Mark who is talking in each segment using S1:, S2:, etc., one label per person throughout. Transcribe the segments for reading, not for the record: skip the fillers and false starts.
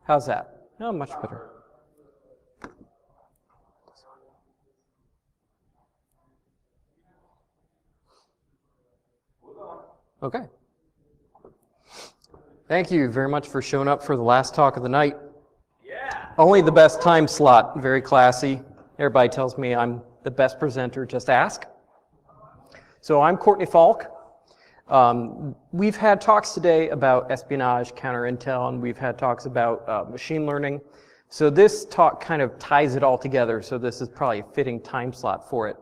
S1: How's that? Oh, much better. Okay. Thank you very much for showing up for the last talk of the night. Yeah. Only the best time slot, very classy. Everybody tells me I'm the best presenter, just ask. So I'm Courtney Falk. We've had talks today about espionage, counterintel, and we've had talks about machine learning. So this talk kind of ties it all together, so this is probably a fitting time slot for it.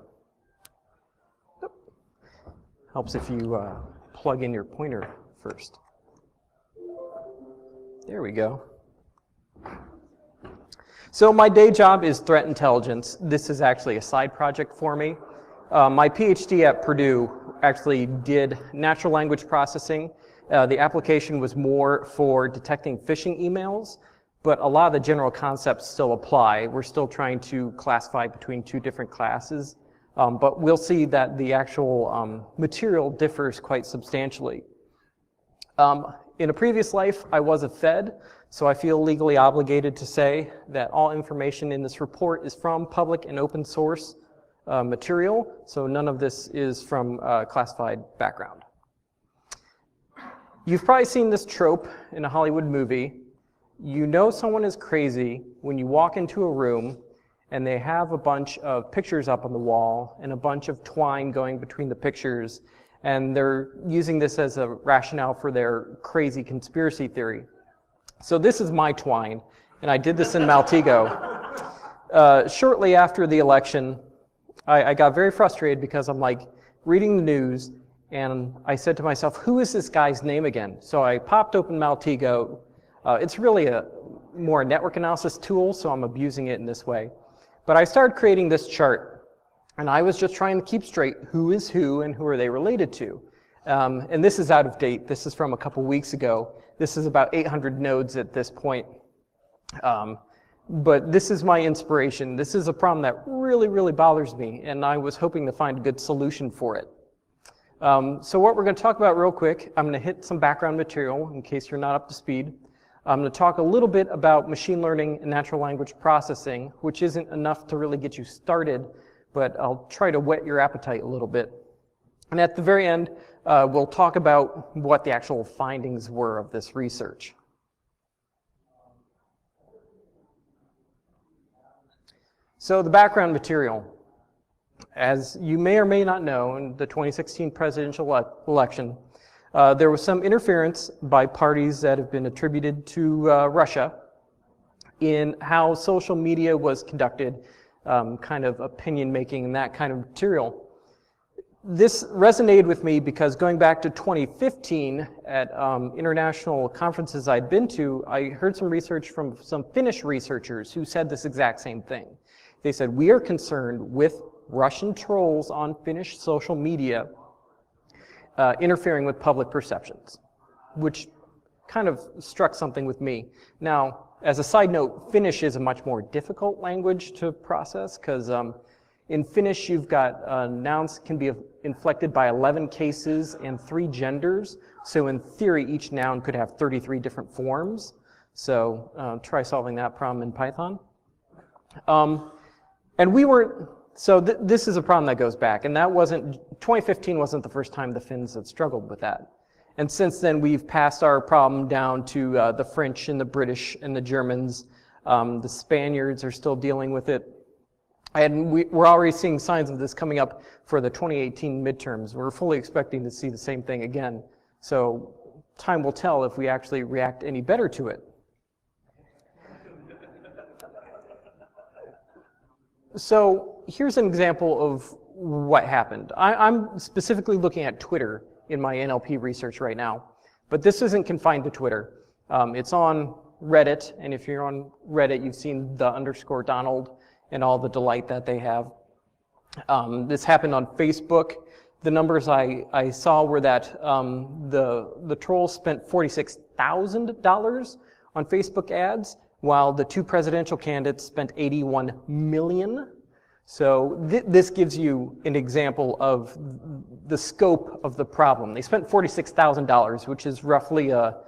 S1: Helps if you plug in your pointer first. There we go. So my day job is threat intelligence. This is actually a side project for me. My PhD at Purdue actually did natural language processing. The application was more for detecting phishing emails, but a lot of the general concepts still apply. We're still trying to classify between two different classes, but we'll see that the actual material differs quite substantially. In a previous life, I was a Fed, so I feel legally obligated to say that all information in this report is from public and open source material, so none of this is from classified background. You've probably seen this trope in a Hollywood movie. You know someone is crazy when you walk into a room and they have a bunch of pictures up on the wall and a bunch of twine going between the pictures, and they're using this as a rationale for their crazy conspiracy theory. So this is my twine, and I did this in Maltego. Shortly after the election, I got very frustrated because I'm like reading the news, and I said to myself, who is this guy's name again? So I popped open Maltego. It's really a more network analysis tool, so I'm abusing it in this way. But I started creating this chart. And I was just trying to keep straight who is who and who are they related to. And this is out of date. This is from a couple weeks ago. This is about 800 nodes at this point. But this is my inspiration. This is a problem that really, really bothers me, and I was hoping to find a good solution for it. So what we're going to talk about real quick, I'm going to hit some background material in case you're not up to speed. I'm going to talk a little bit about machine learning and natural language processing, which isn't enough to really get you started, but I'll try to whet your appetite a little bit. And at the very end, we'll talk about what the actual findings were of this research. So the background material. As you may or may not know, in the 2016 presidential election, there was some interference by parties that have been attributed to Russia in how social media was conducted, kind of opinion making and that kind of material. This resonated with me because going back to 2015 at international conferences I'd been to, I heard some research from some Finnish researchers who said this exact same thing. They said, we are concerned with Russian trolls on Finnish social media interfering with public perceptions, which kind of struck something with me. Now, as a side note, Finnish is a much more difficult language to process because in Finnish you've got nouns can be inflected by 11 cases and 3 genders. So in theory, each noun could have 33 different forms. So try solving that problem in Python. And we weren't, so this is a problem that goes back, and that wasn't, 2015 wasn't the first time the Finns had struggled with that. And since then, we've passed our problem down to the French and the British and the Germans. The Spaniards are still dealing with it. And we're already seeing signs of this coming up for the 2018 midterms. We're fully expecting to see the same thing again. So time will tell if we actually react any better to it. So here's an example of what happened. I'm specifically looking at Twitter in my NLP research right now, but this isn't confined to Twitter. It's on Reddit, and if you're on Reddit, you've seen the _Donald and all the delight that they have. This happened on Facebook. The numbers I saw were that the trolls spent $46,000 on Facebook ads, while the 2 presidential candidates spent $81 million. So this gives you an example of the scope of the problem. They spent $46,000, which is roughly a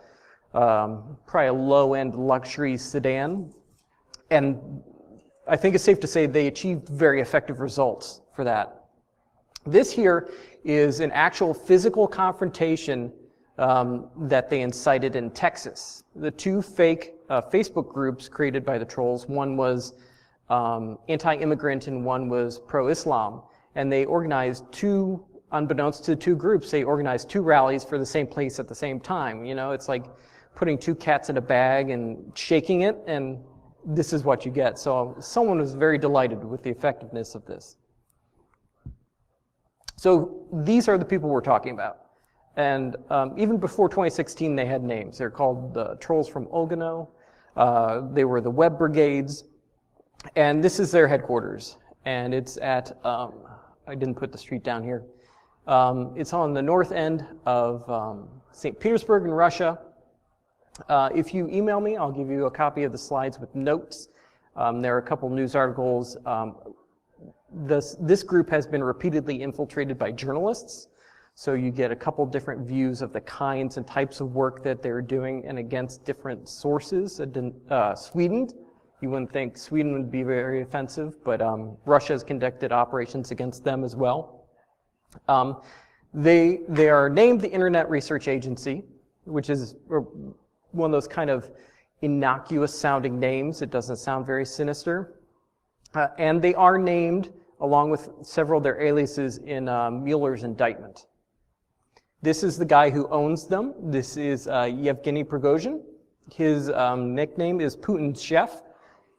S1: probably a low-end luxury sedan. And I think it's safe to say they achieved very effective results for that. This here is an actual physical confrontation that they incited in Texas. The two fake Facebook groups created by the trolls, one was anti-immigrant and one was pro-Islam. And they organized unbeknownst to the two groups, they organized two rallies for the same place at the same time. You know, it's like putting two cats in a bag and shaking it, and this is what you get. So someone was very delighted with the effectiveness of this. So these are the people we're talking about. And even before 2016, they had names. They're called the Trolls from Olgano. They were the Web Brigades. And this is their headquarters. And it's at, I didn't put the street down here. It's on the north end of St. Petersburg in Russia. If you email me, I'll give you a copy of the slides with notes. There are a couple news articles. This group has been repeatedly infiltrated by journalists, so you get a couple different views of the kinds and types of work that they're doing and against different sources. Sweden, you wouldn't think Sweden would be very offensive, but Russia has conducted operations against them as well. They are named the Internet Research Agency, which is one of those kind of innocuous sounding names. It doesn't sound very sinister. And they are named, along with several of their aliases, in Mueller's indictment. This is the guy who owns them. This is Yevgeny Prigozhin. His nickname is Putin's chef.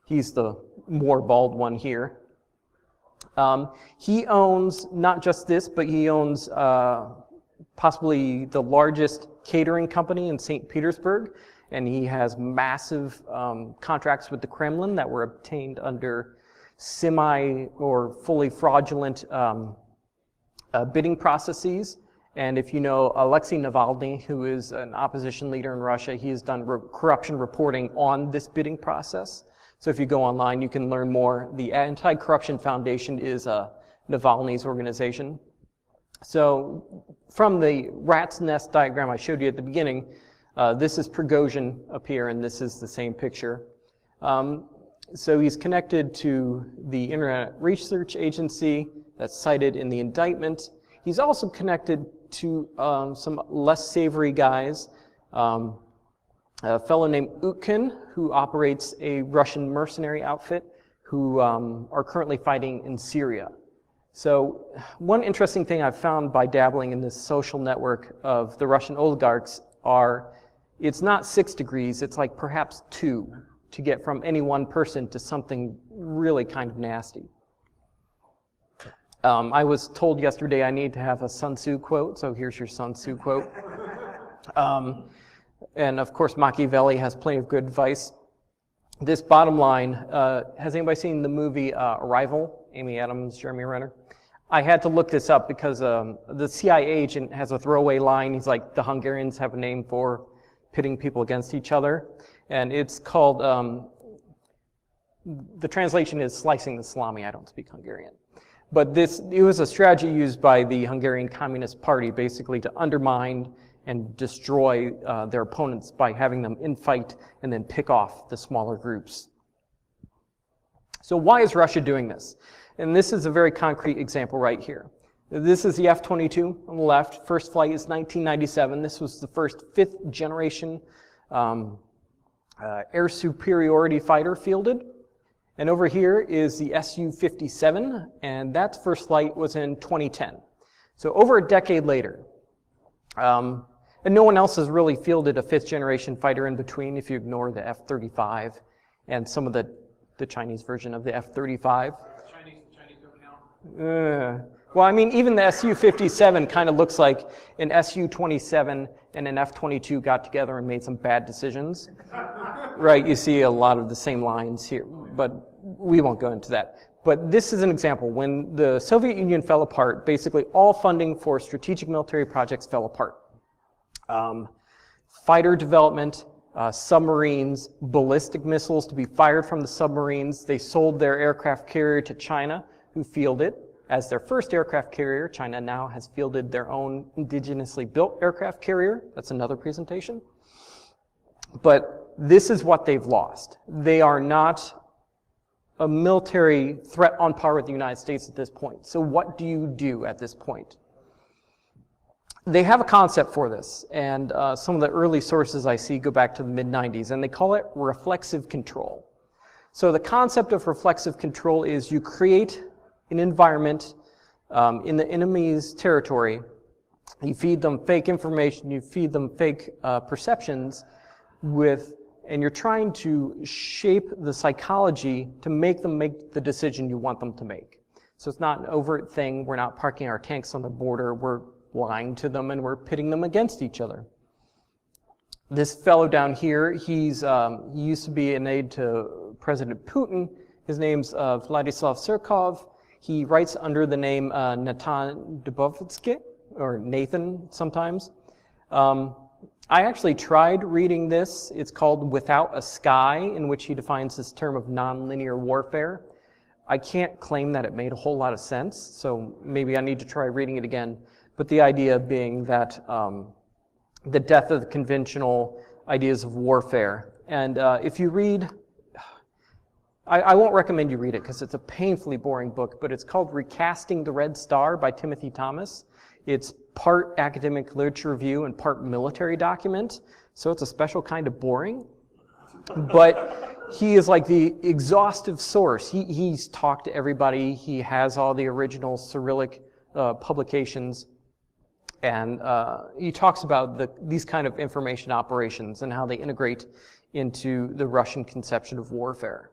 S1: He's the more bald one here. He owns not just this, but he owns possibly the largest catering company in St. Petersburg, and he has massive contracts with the Kremlin that were obtained under semi or fully fraudulent bidding processes. And if you know Alexei Navalny, who is an opposition leader in Russia, he has done corruption reporting on this bidding process. So if you go online, you can learn more. The Anti-Corruption Foundation is Navalny's organization. So from the rat's nest diagram I showed you at the beginning, this is Prigozhin up here, and this is the same picture. So he's connected to the Internet Research Agency that's cited in the indictment. He's also connected to some less savory guys. A fellow named Utkin, who operates a Russian mercenary outfit, who are currently fighting in Syria. So one interesting thing I've found by dabbling in this social network of the Russian oligarchs it's not 6 degrees, it's like perhaps 2 to get from any one person to something really kind of nasty. I was told yesterday I need to have a Sun Tzu quote, so here's your Sun Tzu quote. And of course, Machiavelli has plenty of good advice. This bottom line, has anybody seen the movie Arrival? Amy Adams, Jeremy Renner? I had to look this up because the CIA agent has a throwaway line. He's like, the Hungarians have a name for pitting people against each other. And it's called, the translation is slicing the salami. I don't speak Hungarian. But it was a strategy used by the Hungarian Communist Party basically to undermine and destroy their opponents by having them infight and then pick off the smaller groups. So why is Russia doing this? And this is a very concrete example right here. This is the F-22 on the left. First flight is 1997. This was the first 5th generation air superiority fighter fielded. And over here is the Su-57, and that first flight was in 2010. So over a decade later, and no one else has really fielded a 5th generation fighter in between if you ignore the F-35 and some of the Chinese version of the F-35.
S2: Chinese don't count.
S1: Well, I mean, even the Su-57 kind of looks like an Su-27 and an F-22 got together and made some bad decisions. Right, you see a lot of the same lines here, but we won't go into that. But this is an example. When the Soviet Union fell apart, basically all funding for strategic military projects fell apart. Fighter development, submarines, ballistic missiles to be fired from the submarines. They sold their aircraft carrier to China, who fielded it as their first aircraft carrier. China now has fielded their own indigenously built aircraft carrier. That's another presentation. But this is what they've lost. They are not a military threat on par with the United States at this point. So what do you do at this point? They have a concept for this, and some of the early sources I see go back to the mid-90s, and they call it reflexive control. So the concept of reflexive control is you create an environment in the enemy's territory, you feed them fake information, you feed them fake perceptions, and you're trying to shape the psychology to make them make the decision you want them to make. So it's not an overt thing, we're not parking our tanks on the border, we're lying to them and we're pitting them against each other. This fellow down here, he used to be an aide to President Putin. His name's Vladislav Surkov. He writes under the name Natan Dubovitsky, or Nathan sometimes. I actually tried reading this. It's called Without a Sky, in which he defines this term of nonlinear warfare. I can't claim that it made a whole lot of sense, so maybe I need to try reading it again. But the idea being that the death of the conventional ideas of warfare. And if you read, I won't recommend you read it because it's a painfully boring book, but it's called Recasting the Red Star by Timothy Thomas. It's part academic literature review and part military document, so it's a special kind of boring. But he is like the exhaustive source. He's talked to everybody. He has all the original Cyrillic publications. And he talks about these kind of information operations and how they integrate into the Russian conception of warfare.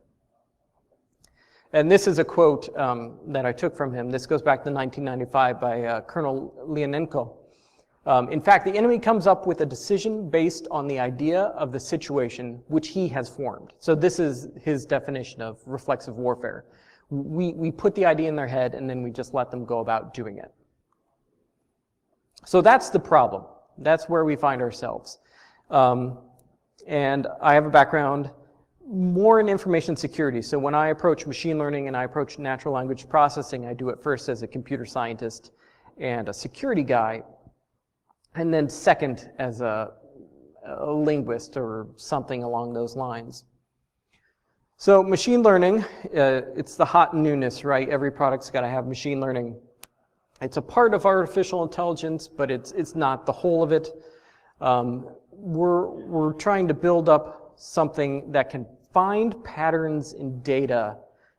S1: And this is a quote that I took from him. This goes back to 1995 by Colonel Leonenko. In fact, the enemy comes up with a decision based on the idea of the situation which he has formed. So this is his definition of reflexive warfare. We put the idea in their head and then we just let them go about doing it. So that's the problem. That's where we find ourselves. And I have a background more in information security. So when I approach machine learning and I approach natural language processing, I do it first as a computer scientist and a security guy, and then second as a linguist or something along those lines. So machine learning, it's the hot newness, right? Every product's got to have machine learning. It's a part of artificial intelligence, but it's not the whole of it. We're trying to build up something that can find patterns in data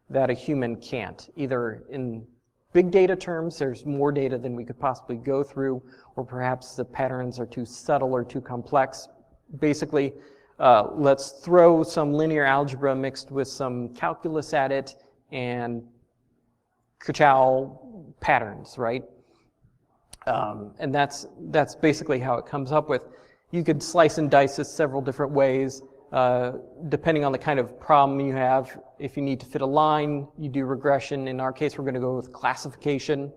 S1: that a human can't. Either in big data terms, there's more data than we could possibly go through, or perhaps the patterns are too subtle or too complex. Basically, let's throw some linear algebra mixed with some calculus at it and ka-chow patterns, right? And that's basically how it comes up with. You could slice and dice this several different ways, depending on the kind of problem you have. If you need to fit a line, you do regression. In our case, we're going to go with classification.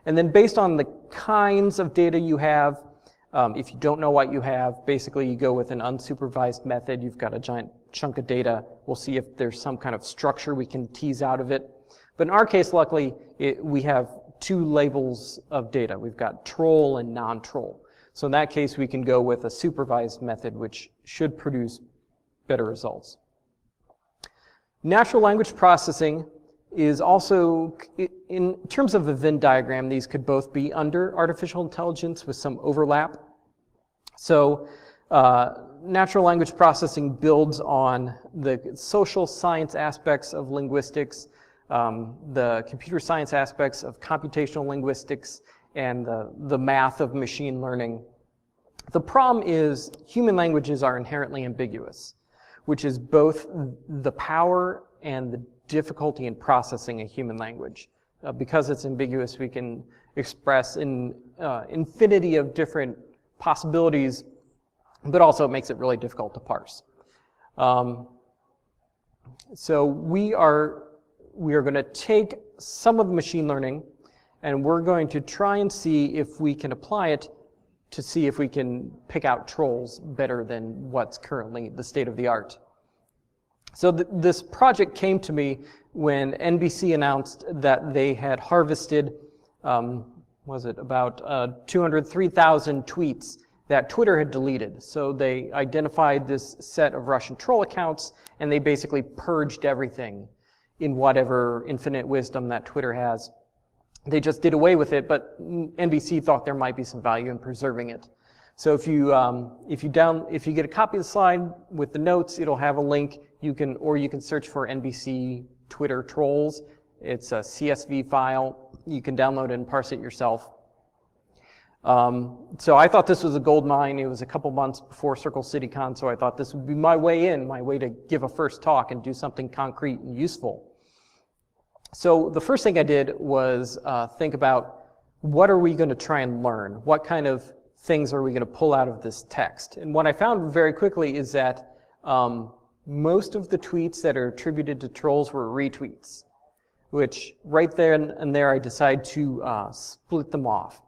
S1: And then based on the kinds of data you have, if you don't know what you have, basically you go with an unsupervised method. You've got a giant chunk of data. We'll see if there's some kind of structure we can tease out of it. But in our case, luckily, we have two labels of data. We've got troll and non-troll. So in that case, we can go with a supervised method, which should produce better results. Natural language processing is also, in terms of the Venn diagram, these could both be under artificial intelligence with some overlap. So natural language processing builds on the social science aspects of linguistics, the computer science aspects of computational linguistics, and the math of machine learning. The problem is human languages are inherently ambiguous, which is both the power and the difficulty in processing a human language. Because it's ambiguous, we can express an infinity of different possibilities, but also it makes it really difficult to parse. So we are going to take some of the machine learning and we're going to try and see if we can apply it to see if we can pick out trolls better than what's currently the state of the art. So this project came to me when NBC announced that they had harvested, about 203,000 tweets that Twitter had deleted. So they identified this set of Russian troll accounts, and they basically purged everything in whatever infinite wisdom that Twitter has. They just did away with it, but NBC thought there might be some value in preserving it. So if you get a copy of the slide with the notes, it'll have a link. You can search for NBC Twitter trolls. It's a CSV file. You can download it and parse it yourself. So I thought this was a gold mine. It was a couple months before CircleCityCon, so I thought this would be my way in, my way to give a first talk and do something concrete and useful. So the first thing I did was think about, what are we going to try and learn? What kind of things are we going to pull out of this text? And what I found very quickly is that most of the tweets that are attributed to trolls were retweets, which right there and there I decided to split them off.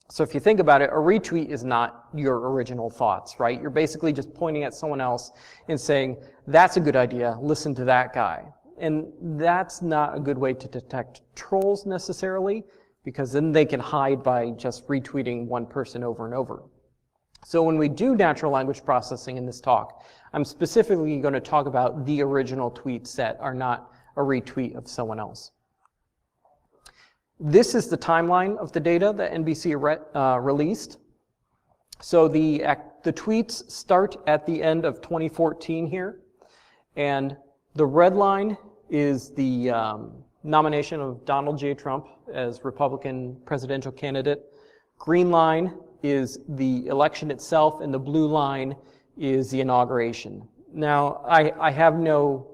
S1: So if you think about it, a retweet is not your original thoughts, right? You're basically just pointing at someone else and saying, that's a good idea, listen to that guy. And that's not a good way to detect trolls necessarily, because then they can hide by just retweeting one person over and over. So when we do natural language processing in this talk, I'm specifically going to talk about the original tweets that are not a retweet of someone else. This is the timeline of the data that NBC released. So the tweets start at the end of 2014 here, and the red line is the nomination of Donald J. Trump as Republican presidential candidate. Green line is the election itself, and the blue line is the inauguration. Now, I have no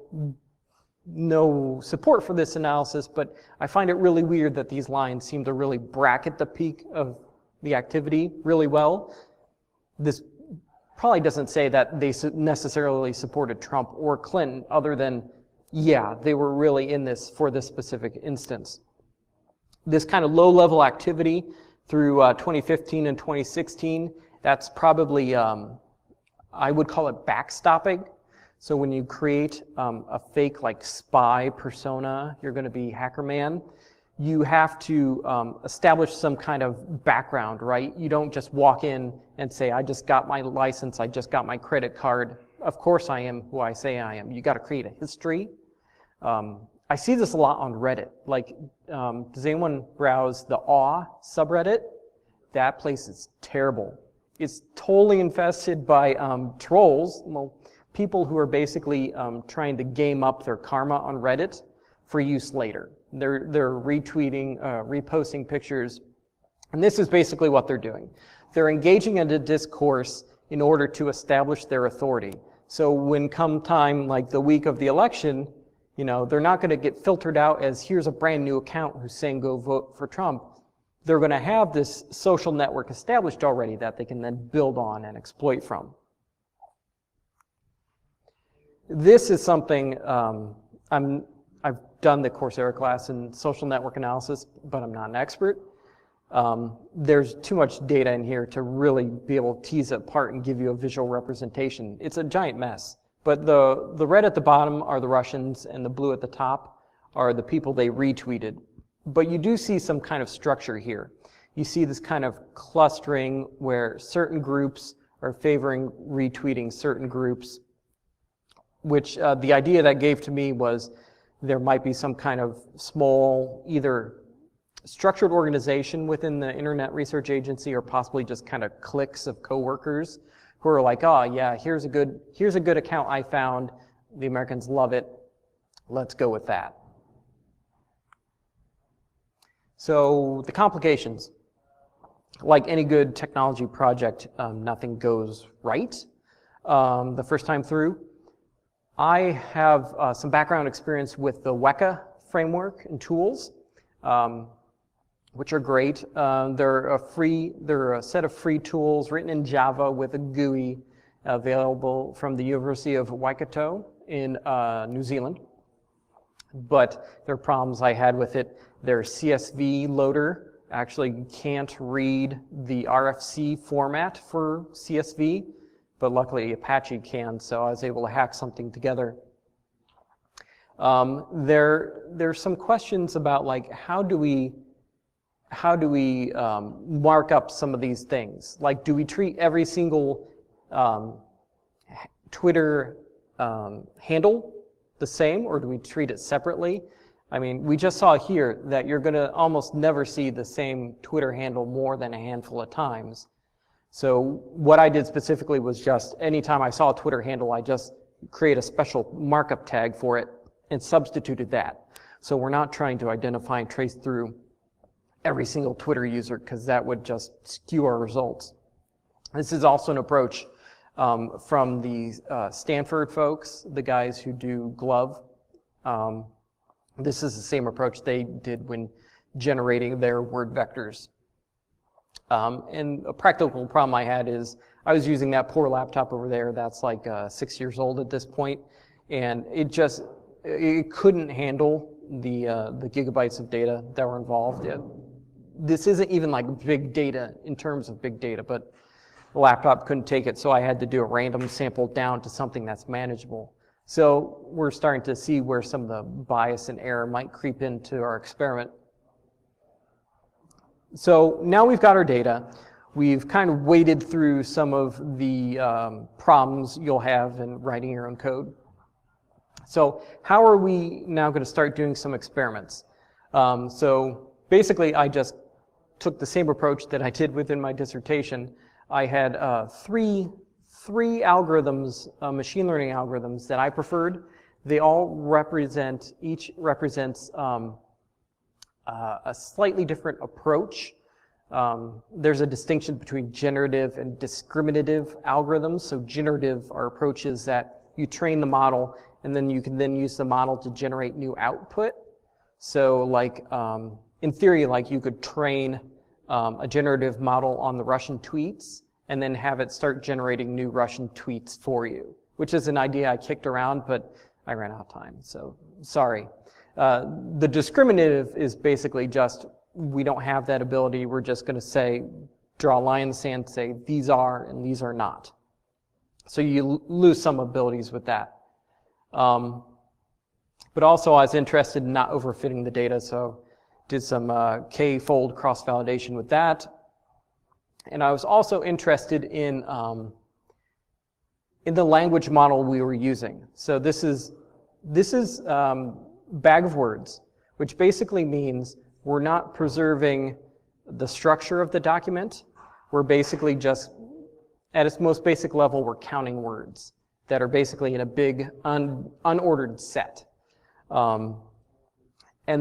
S1: support for this analysis, but I find it really weird that these lines seem to really bracket the peak of the activity really well. This probably doesn't say that they necessarily supported Trump or Clinton, other than, yeah, they were really in this for this specific instance. This kind of low-level activity through 2015 and 2016, that's probably, I would call it backstopping. So when you create a fake like spy persona, you're going to be Hacker Man, you have to establish some kind of background, right? You don't just walk in and say, I just got my license, I just got my credit card. Of course I am who I say I am. You got to create a history. I see this a lot on Reddit. Like, does anyone browse the Awe subreddit? That place is terrible. It's totally infested by trolls. Well, people who are basically trying to game up their karma on Reddit for use later. They're retweeting, reposting pictures, and this is basically what they're doing. They're engaging in a discourse in order to establish their authority. So when come time like the week of the election, you know, they're not going to get filtered out as here's a brand new account who's saying go vote for Trump. They're going to have this social network established already that they can then build on and exploit from. This is something, I've done the Coursera class in social network analysis, but I'm not an expert. There's too much data in here to really be able to tease it apart and give you a visual representation. It's a giant mess. But the red at the bottom are the Russians, and the blue at the top are the people they retweeted. But you do see some kind of structure here. You see this kind of clustering where certain groups are favoring retweeting certain groups, which the idea that gave to me was there might be some kind of small, either structured organization within the Internet Research Agency or possibly just kind of cliques of coworkers who are like, oh yeah, here's a good account I found. The Americans love it. Let's go with that. So the complications. Like any good technology project, nothing goes right the first time through. I have some background experience with the Weka framework and tools, which are great. They're a set of free tools written in Java with a GUI available from the University of Waikato in New Zealand. But there are problems I had with it. Their CSV loader actually can't read the RFC format for CSV, but luckily Apache can, so I was able to hack something together. There's some questions about like how do we how do we mark up some of these things? Like, do we treat every single Twitter handle the same, or do we treat it separately? I mean, we just saw here that you're going to almost never see the same Twitter handle more than a handful of times. So what I did specifically was just anytime I saw a Twitter handle, I just create a special markup tag for it and substituted that. So we're not trying to identify and trace through every single Twitter user, because that would just skew our results. This is also an approach from the Stanford folks, the guys who do Glove. This is the same approach they did when generating their word vectors. And a practical problem I had is I was using that poor laptop over there that's like 6 years old at this point, and it couldn't handle the gigabytes of data that were involved. This isn't even like big data in terms of big data, but the laptop couldn't take it, so I had to do a random sample down to something that's manageable. So we're starting to see where some of the bias and error might creep into our experiment. So now we've got our data. We've kind of waded through some of the problems you'll have in writing your own code. So how are we now going to start doing some experiments? So basically, I just took the same approach that I did within my dissertation. I had three algorithms, machine learning algorithms that I preferred. They all each represents a slightly different approach. There's a distinction between generative and discriminative algorithms. So generative are approaches that you train the model, and then you can then use the model to generate new output. So like, in theory, like you could train a generative model on the Russian tweets and then have it start generating new Russian tweets for you, which is an idea I kicked around, but I ran out of time, so sorry. The discriminative is basically just, we don't have that ability. We're just going to say, draw a line in the sand, say these are and these are not. So you lose some abilities with that. But also I was interested in not overfitting the data, so did some k-fold cross-validation with that. And I was also interested in the language model we were using. So this is bag of words, which basically means we're not preserving the structure of the document. We're basically just, at its most basic level, we're counting words that are basically in a big unordered set. And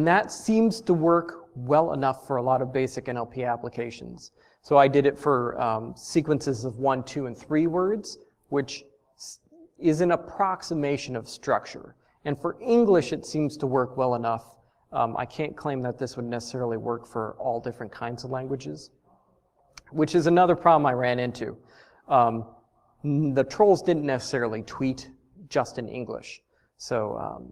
S1: that seems to work well enough for a lot of basic NLP applications. So I did it for sequences of 1, 2, and 3 words, which is an approximation of structure. And for English, it seems to work well enough. I can't claim that this would necessarily work for all different kinds of languages, which is another problem I ran into. The trolls didn't necessarily tweet just in English. So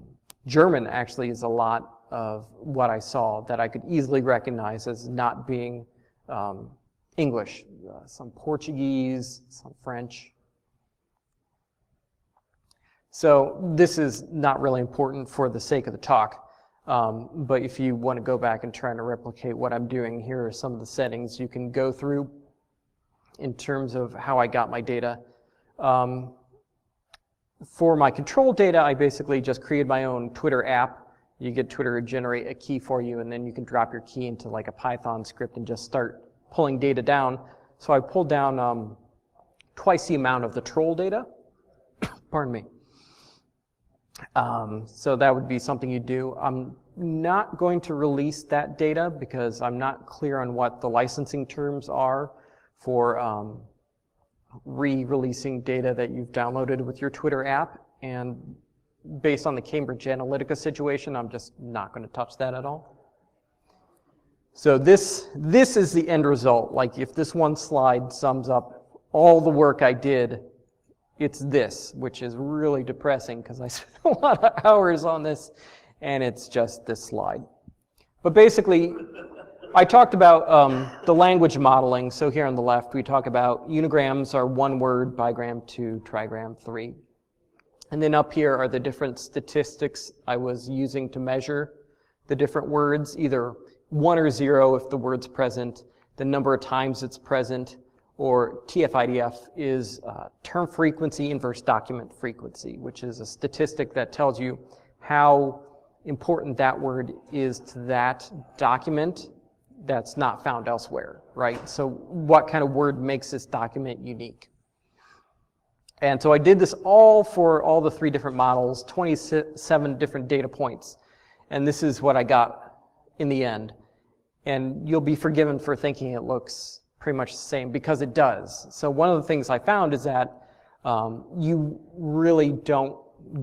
S1: German actually is a lot of what I saw that I could easily recognize as not being English. Some Portuguese, some French. So this is not really important for the sake of the talk, but if you want to go back and try to replicate what I'm doing, here are some of the settings you can go through in terms of how I got my data. For my control data, I basically just created my own Twitter app. You get Twitter to generate a key for you, and then you can drop your key into like a Python script and just start pulling data down. So I pulled down twice the amount of the troll data. Pardon me. So that would be something you do. I'm not going to release that data because I'm not clear on what the licensing terms are for re-releasing data that you've downloaded with your Twitter app. And based on the Cambridge Analytica situation, I'm just not going to touch that at all. So this is the end result. Like if this one slide sums up all the work I did, it's this, which is really depressing because I spent a lot of hours on this, and it's just this slide. But basically, I talked about the language modeling. So here on the left, we talk about unigrams are 1 word, bigram 2, trigram 3. And then up here are the different statistics I was using to measure the different words, either 1 or 0 if the word's present, the number of times it's present, or TF-IDF is term frequency inverse document frequency, which is a statistic that tells you how important that word is to that document that's not found elsewhere, right? So what kind of word makes this document unique? And so I did this all for all the 3 different models, 27 different data points. And this is what I got in the end. And you'll be forgiven for thinking it looks pretty much the same, because it does. So one of the things I found is that you really don't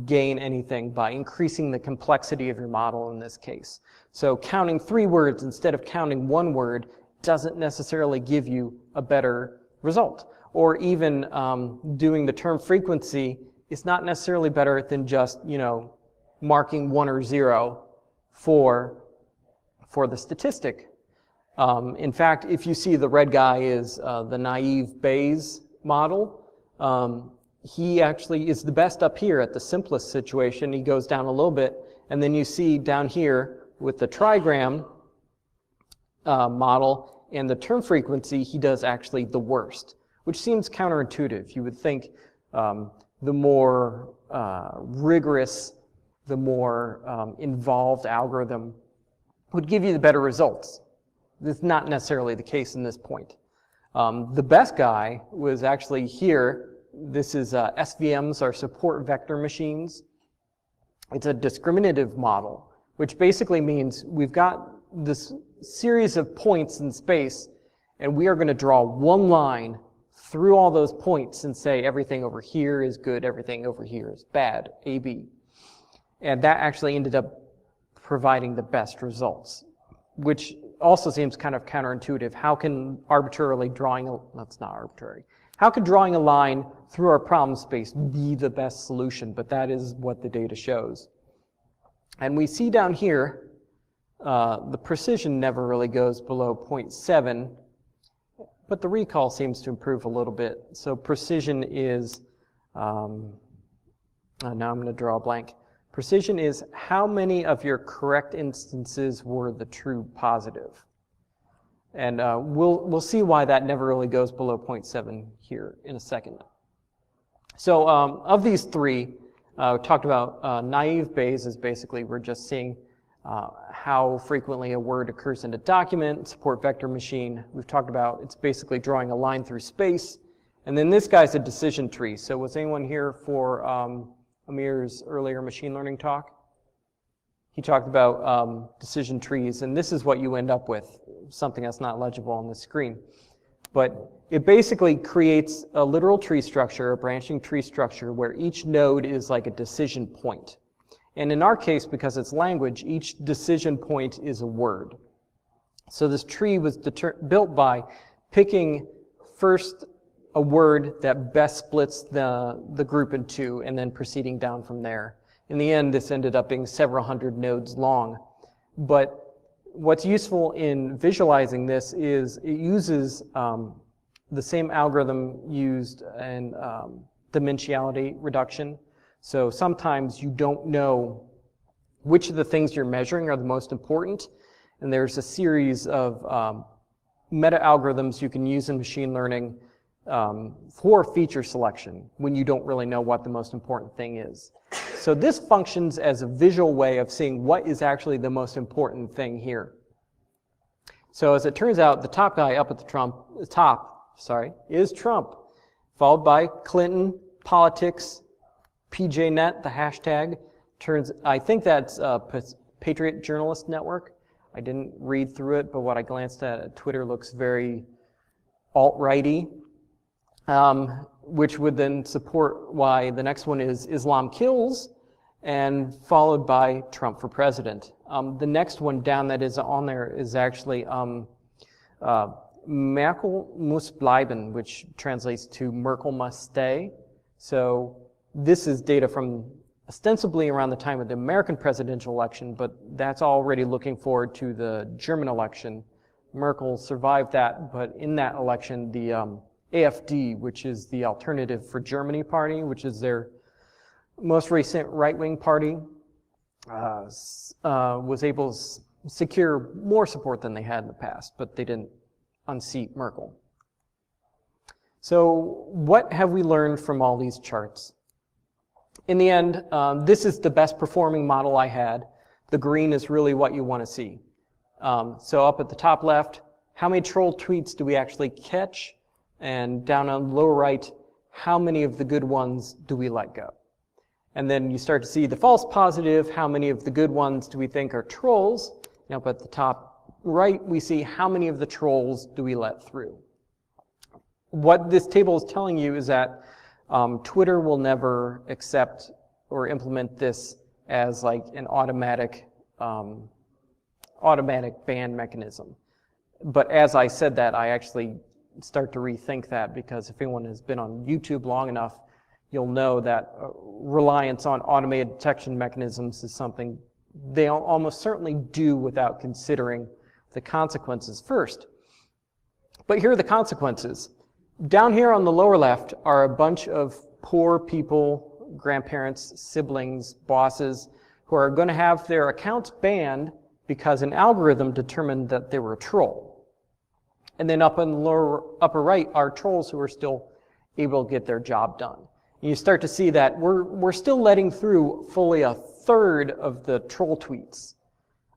S1: gain anything by increasing the complexity of your model in this case. So counting 3 words instead of counting 1 word doesn't necessarily give you a better result. Or even doing the term frequency is not necessarily better than just, marking 1 or 0 for the statistic. In fact, if you see the red guy is the naive Bayes model, he actually is the best up here at the simplest situation. He goes down a little bit, and then you see down here with the trigram model and the term frequency, he does actually the worst, which seems counterintuitive. You would think the more rigorous, the more involved algorithm would give you the better results. That's not necessarily the case in this point. The best guy was actually here. This is SVMs, are support vector machines. It's a discriminative model, which basically means we've got this series of points in space, and we are going to draw one line through all those points and say everything over here is good, everything over here is bad, AB. And that actually ended up providing the best results, which also seems kind of counterintuitive. How can that's not arbitrary. How could drawing a line through our problem space be the best solution? But that is what the data shows. And we see down here, the precision never really goes below 0.7, but the recall seems to improve a little bit. So precision is, now I'm going to draw a blank. Precision is how many of your correct instances were the true positive. And we'll see why that never really goes below 0.7 here in a second. So of these 3, we talked about naive Bayes is basically we're just seeing how frequently a word occurs in a document. Support vector machine, we've talked about, it's basically drawing a line through space. And then this guy's a decision tree. So was anyone here for Amir's earlier machine learning talk? He talked about decision trees, and this is what you end up with, something that's not legible on the screen. But it basically creates a literal tree structure, a branching tree structure, where each node is like a decision point. And in our case, because it's language, each decision point is a word. So this tree was built by picking first a word that best splits the group in 2, and then proceeding down from there. In the end, this ended up being several hundred nodes long. But what's useful in visualizing this is it uses the same algorithm used in dimensionality reduction. So sometimes you don't know which of the things you're measuring are the most important, and there's a series of meta algorithms you can use in machine learning for feature selection when you don't really know what the most important thing is. So this functions as a visual way of seeing what is actually the most important thing here. So as it turns out, the top guy up at the top is Trump, followed by Clinton, politics, PJNet, the hashtag. I think that's Patriot Journalist Network. I didn't read through it, but what I glanced at Twitter looks very alt-righty. Which would then support why the next one is Islam Kills, and followed by Trump for President. The next one down that is on there is actually Merkel muss bleiben, which translates to Merkel must stay. So this is data from ostensibly around the time of the American presidential election, but that's already looking forward to the German election. Merkel survived that, but in that election, the AfD, which is the Alternative for Germany party, which is their most recent right-wing party, was able secure more support than they had in the past, but they didn't unseat Merkel. So what have we learned from all these charts? In the end, this is the best performing model I had. The green is really what you want to see. So up at the top left, how many troll tweets do we actually catch? And down on the lower right, how many of the good ones do we let go? And then you start to see the false positive, how many of the good ones do we think are trolls? And up at the top right, we see how many of the trolls do we let through. What this table is telling you is that Twitter will never accept or implement this as like an automatic ban mechanism. But as I said that, I actually start to rethink that, because if anyone has been on YouTube long enough, you'll know that reliance on automated detection mechanisms is something they almost certainly do without considering the consequences first. But here are the consequences. Down here on the lower left are a bunch of poor people, grandparents, siblings, bosses, who are going to have their accounts banned because an algorithm determined that they were a troll. And then up in the lower upper right are trolls who are still able to get their job done. And you start to see that we're still letting through fully a third of the troll tweets,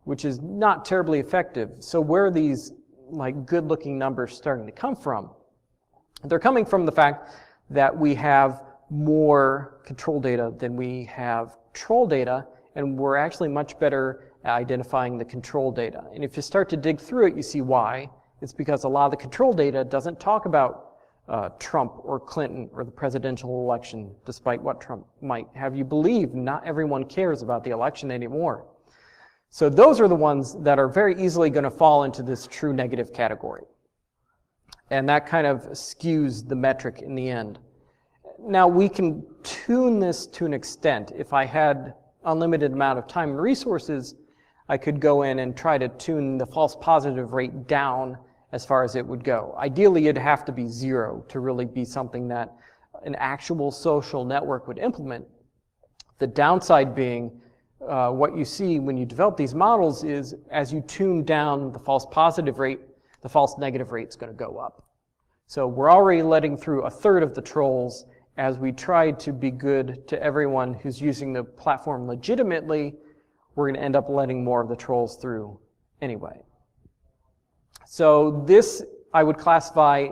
S1: which is not terribly effective. So where are these like good-looking numbers starting to come from? They're coming from the fact that we have more control data than we have troll data, and we're actually much better at identifying the control data. And if you start to dig through it, you see why. It's because a lot of the control data doesn't talk about Trump or Clinton or the presidential election, despite what Trump might have you believe. Not everyone cares about the election anymore. So those are the ones that are very easily going to fall into this true negative category. And that kind of skews the metric in the end. Now we can tune this to an extent. If I had unlimited amount of time and resources, I could go in and try to tune the false positive rate down as far as it would go. Ideally, it'd have to be 0 to really be something that an actual social network would implement. The downside being, what you see when you develop these models is as you tune down the false positive rate, the false negative rate is going to go up. So we're already letting through a third of the trolls. As we try to be good to everyone who's using the platform legitimately, we're going to end up letting more of the trolls through anyway. So this I would classify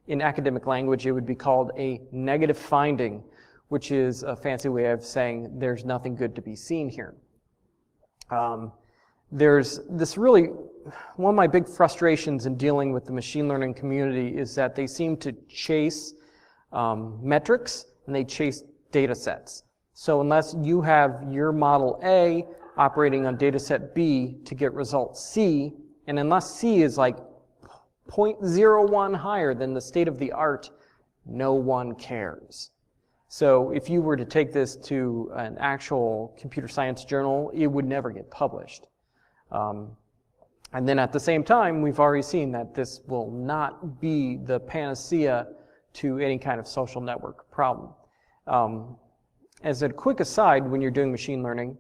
S1: in academic language, it would be called a negative finding, which is a fancy way of saying there's nothing good to be seen here. There's this really, one of my big frustrations in dealing with the machine learning community is that they seem to chase metrics and they chase data sets. So unless you have your model A operating on data set B to get result C, and unless C is like 0.01 higher than the state of the art, no one cares. So if you were to take this to an actual computer science journal, it would never get published. And then at the same time, we've already seen that this will not be the panacea to any kind of social network problem. As a quick aside, when you're doing machine learning,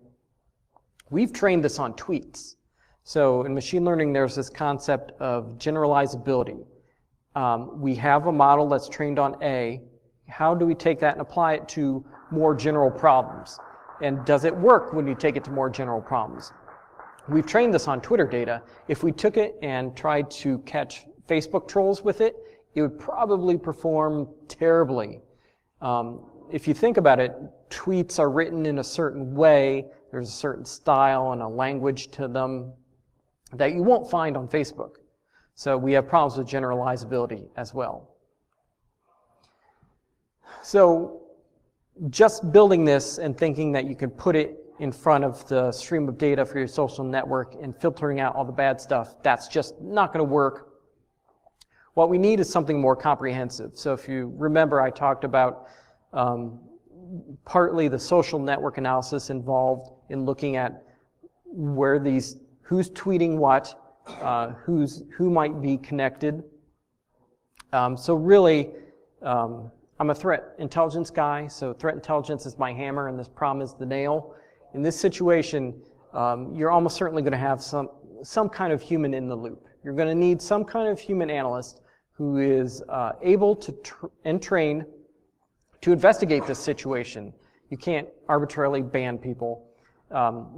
S1: we've trained this on tweets. So in machine learning, there's this concept of generalizability. We have a model that's trained on A. How do we take that and apply it to more general problems? And does it work when you take it to more general problems? We've trained this on Twitter data. If we took it and tried to catch Facebook trolls with it, it would probably perform terribly. If you think about it, tweets are written in a certain way. There's a certain style and a language to them that you won't find on Facebook. So we have problems with generalizability as well. So just building this and thinking that you can put it in front of the stream of data for your social network and filtering out all the bad stuff, that's just not going to work. What we need is something more comprehensive. So if you remember, I talked about partly the social network analysis involved in looking at where these, who's tweeting what, who might be connected. So really, I'm a threat intelligence guy, so threat intelligence is my hammer and this problem is the nail. In this situation, you're almost certainly going to have some kind of human in the loop. You're going to need some kind of human analyst who is able to and trained to investigate this situation. You can't arbitrarily ban people.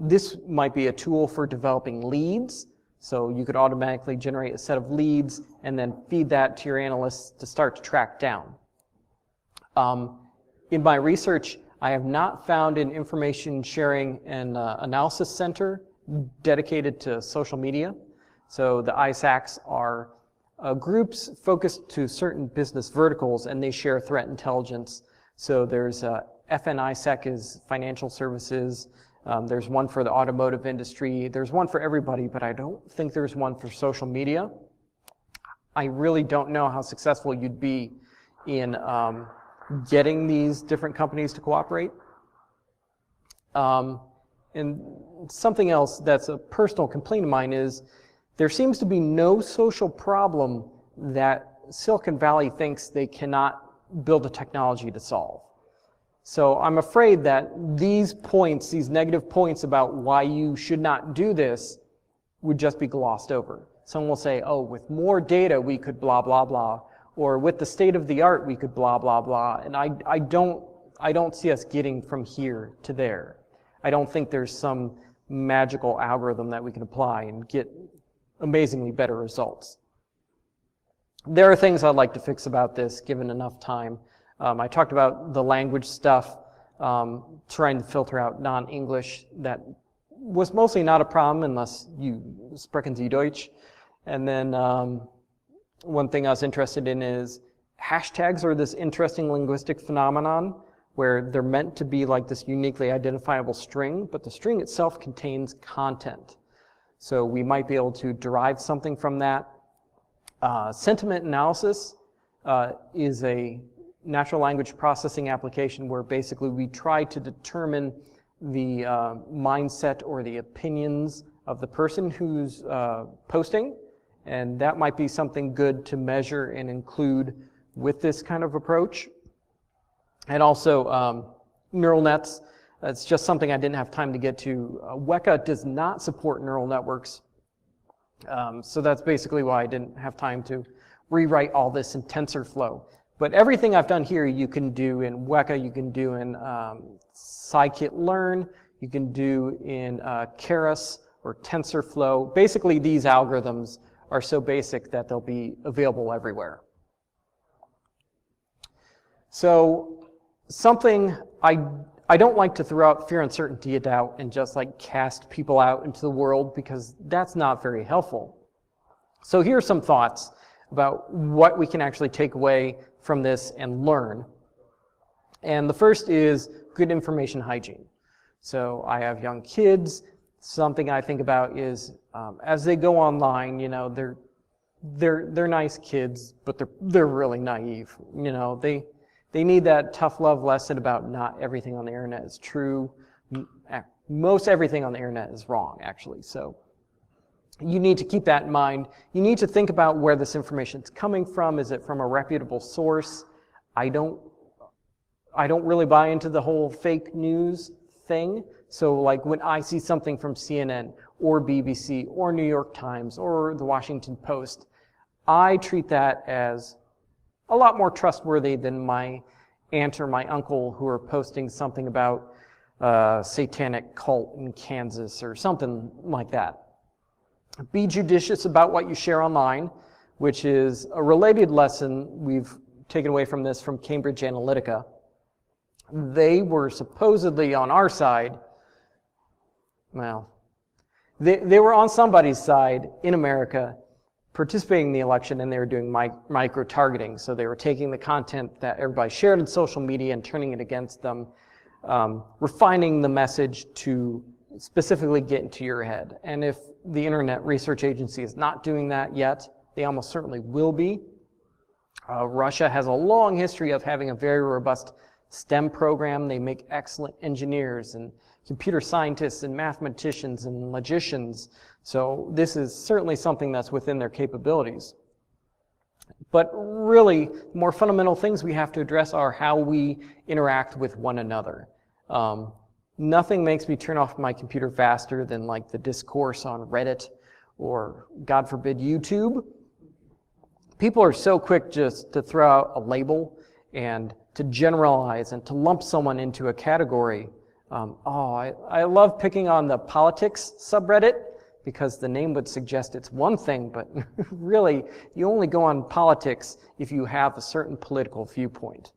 S1: This might be a tool for developing leads. So you could automatically generate a set of leads and then feed that to your analysts to start to track down. In my research, I have not found an information sharing and analysis center dedicated to social media. So the ISACs are groups focused to certain business verticals, and they share threat intelligence. So there's FNISEC is financial services. There's one for the automotive industry. There's one for everybody, but I don't think there's one for social media. I really don't know how successful you'd be in getting these different companies to cooperate. And something else that's a personal complaint of mine is there seems to be no social problem that Silicon Valley thinks they cannot build a technology to solve. So I'm afraid that these points, these negative points about why you should not do this would just be glossed over. Someone will say, oh, with more data we could blah, blah, blah. Or with the state of the art we could blah, blah, blah. And I don't see us getting from here to there. I don't think there's some magical algorithm that we can apply and get amazingly better results. There are things I'd like to fix about this, given enough time. I talked about the language stuff, trying to filter out non-English. That was mostly not a problem unless you sprechen Sie Deutsch. And then one thing I was interested in is hashtags are this interesting linguistic phenomenon where they're meant to be like this uniquely identifiable string, but the string itself contains content. So we might be able to derive something from that. Sentiment analysis is a natural language processing application where basically we try to determine the mindset or the opinions of the person who's posting, and that might be something good to measure and include with this kind of approach. And also neural nets. That's just something I didn't have time to get to. Weka does not support neural networks. So that's basically why I didn't have time to rewrite all this in TensorFlow. But everything I've done here you can do in Weka, you can do in scikit-learn, you can do in Keras or TensorFlow. Basically these algorithms are so basic that they'll be available everywhere. So something I don't like to throw out fear, uncertainty, and doubt and just like cast people out into the world because that's not very helpful. So here are some thoughts about what we can actually take away from this and learn. And the first is good information hygiene. So I have young kids. Something I think about is as they go online, you know, they're nice kids, but they're really naive. You know, they need that tough love lesson about not everything on the internet is true. Most everything on the internet is wrong, actually. So you need to keep that in mind. You need to think about where this information is coming from. Is it from a reputable source? I don't really buy into the whole fake news thing. So like when I see something from CNN or BBC or New York Times or the Washington Post, I treat that as a lot more trustworthy than my aunt or my uncle who are posting something about a satanic cult in Kansas or something like that. Be judicious about what you share online, which is a related lesson we've taken away from this from Cambridge Analytica. They were supposedly on our side. Well, they were on somebody's side in America participating in the election, and they were doing micro-targeting. So they were taking the content that everybody shared in social media and turning it against them, refining the message to specifically get into your head. And if the Internet Research Agency is not doing that yet, they almost certainly will be. Russia has a long history of having a very robust STEM program. They make excellent engineers and computer scientists and mathematicians and logicians. So this is certainly something that's within their capabilities. But really, more fundamental things we have to address are how we interact with one another. Nothing makes me turn off my computer faster than like the discourse on Reddit or, God forbid, YouTube. People are so quick just to throw out a label and to generalize and to lump someone into a category. I love picking on the politics subreddit because the name would suggest it's one thing, but really, you only go on politics if you have a certain political viewpoint.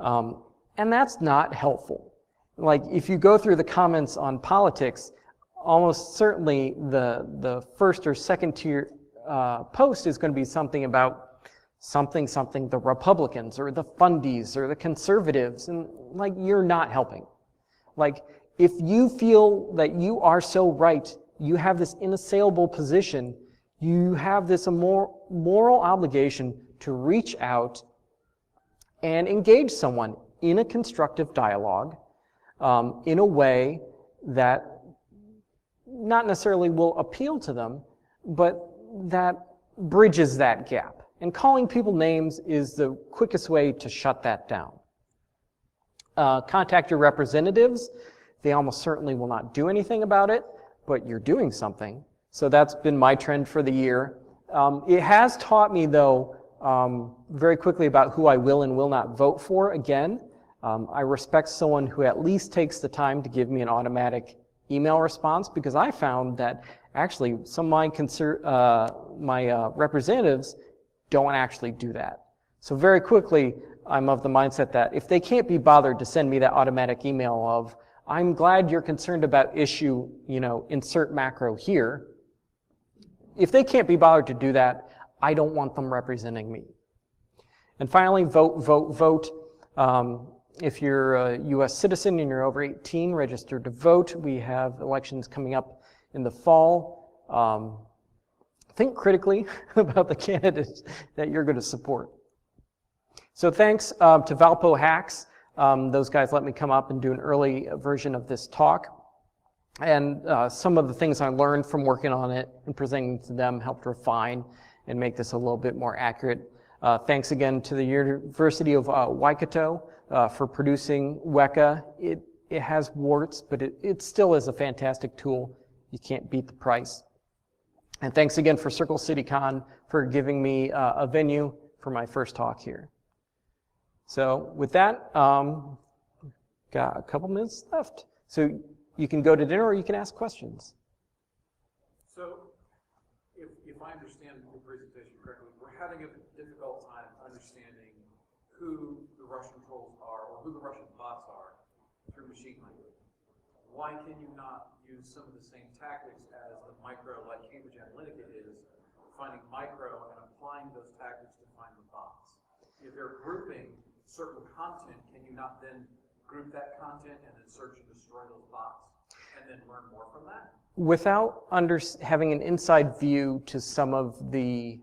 S1: And that's not helpful. Like, if you go through the comments on politics, almost certainly the first or second tier post is going to be something about something, the Republicans or the fundies or the conservatives, and like, you're not helping. Like, if you feel that you are so right, you have this inassailable position, you have this moral obligation to reach out and engage someone in a constructive dialogue, in a way that not necessarily will appeal to them, but that bridges that gap. And calling people names is the quickest way to shut that down. Contact your representatives. They almost certainly will not do anything about it, but you're doing something. So that's been my trend for the year. It has taught me, though, very quickly about who I will and will not vote for. Again, I respect someone who at least takes the time to give me an automatic email response, because I found that actually some of my representatives don't actually do that. So very quickly, I'm of the mindset that if they can't be bothered to send me that automatic email of, I'm glad you're concerned about issue, insert macro here. If they can't be bothered to do that, I don't want them representing me. And finally, vote, vote, vote. If you're a U.S. citizen and you're over 18, register to vote. We have elections coming up in the fall. Think critically about the candidates that you're going to support. So thanks to Valpo Hacks. Those guys let me come up and do an early version of this talk. And some of the things I learned from working on it and presenting to them helped refine and make this a little bit more accurate. Thanks again to the University of Waikato for producing WECA. It has warts, but it still is a fantastic tool. You can't beat the price. And thanks again for CircleCityCon for giving me a venue for my first talk here. So with that, got a couple minutes left. So you can go to dinner or you can ask questions.
S2: So if I understand the presentation correctly, we're having a difficult time understanding who the Russian trolls are or who the Russian bots are through machine language. Why can you not use some of the same tactics as the micro, like Cambridge Analytica is, finding micro and applying those tactics to find the bots? If they're grouping certain content, can you not then group that content and then search and destroy those bots and then learn more from that?
S1: Without having an inside view to some of the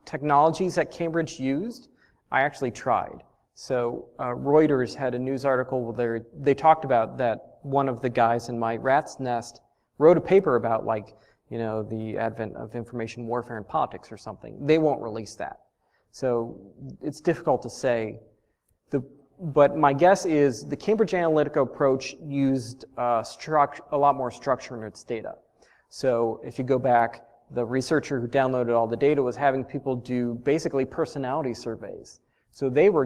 S1: technologies that Cambridge used, I actually tried. So Reuters had a news article where they talked about that one of the guys in my rat's nest wrote a paper about, like, the advent of information warfare in politics or something. They won't release that. So it's difficult to say. But my guess is the Cambridge Analytica approach used a lot more structure in its data. So if you go back, the researcher who downloaded all the data was having people do basically personality surveys. So they were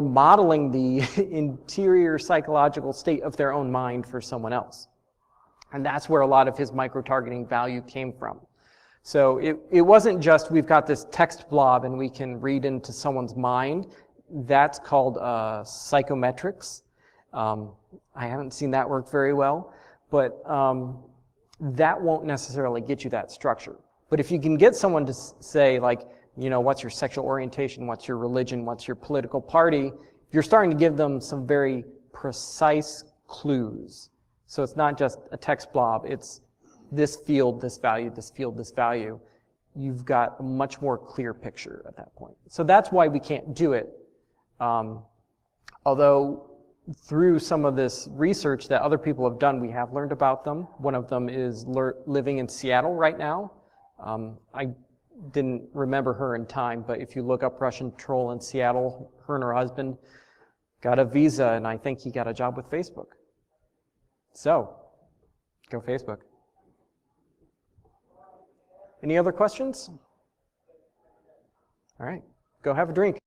S1: modeling the interior psychological state of their own mind for someone else. And that's where a lot of his micro-targeting value came from. So it wasn't just we've got this text blob and we can read into someone's mind. That's called psychometrics. I haven't seen that work very well, but that won't necessarily get you that structure. But if you can get someone to say, like, what's your sexual orientation, what's your religion, what's your political party, you're starting to give them some very precise clues. So it's not just a text blob, it's this field, this value, this field, this value. You've got a much more clear picture at that point. So that's why we can't do it. Although through some of this research that other people have done, we have learned about them. One of them is living in Seattle right now. I didn't remember her in time, but if you look up Russian troll in Seattle, her and her husband got a visa, and I think he got a job with Facebook. So, go Facebook. Any other questions? All right, go have a drink.